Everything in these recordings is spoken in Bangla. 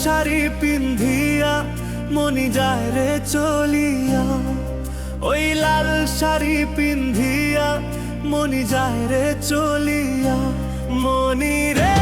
শাড়ি পিন্ধিয়া মনি যায় রে চলিয়া। ওই লাল শাড়ি পিন্ধিয়া মনি যায় রে চলিয়া। মনি রে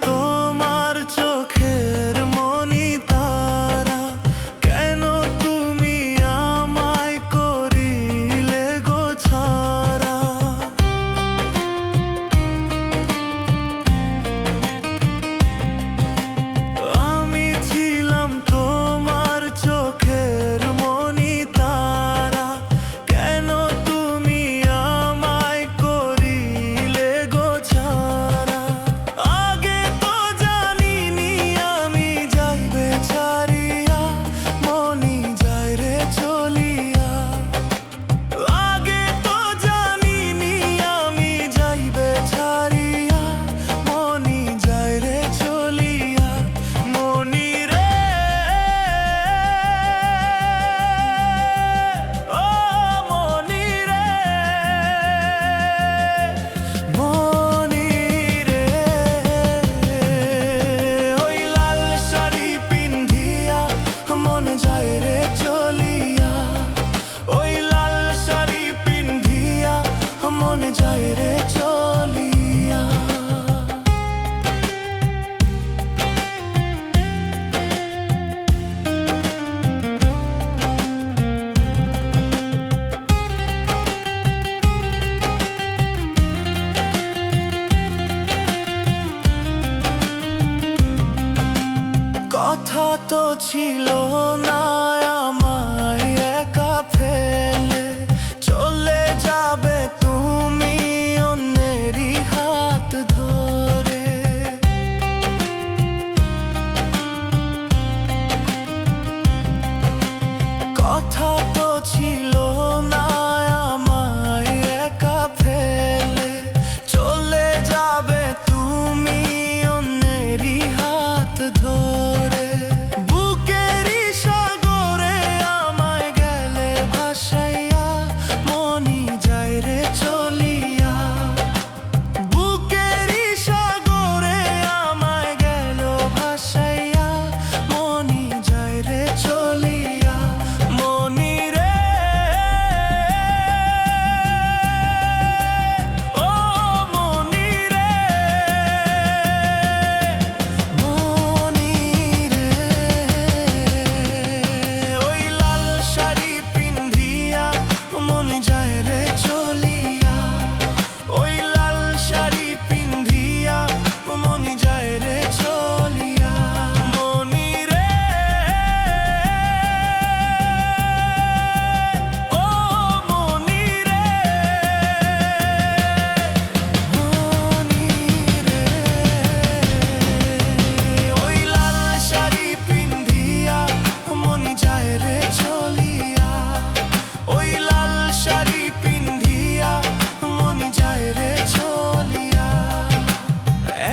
তোমার চোখের মনি তারা, কেন তুমি আমায় করিলে গো ছাড়া। আমি ছিলাম তোমার চোখের মনি তারা, কেন তুমি আমায় করিলে গো ছাড়া। কথা তো ছিল না আমায় একা ফেলে চলে যাবে তুমি অন্যেরই হাত ধরে। কথা তো ছিল না আমায় একা ফেলে চলে যাবে তুমি অন্যেরই হাত ধরে।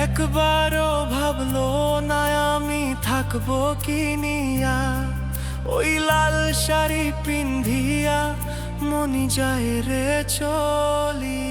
একবারও ভাবলো না আমি থাকবো কি নিয়া। ওই লাল শাড়ি পিন্ধিয়া মনি যায় রে চলিয়া।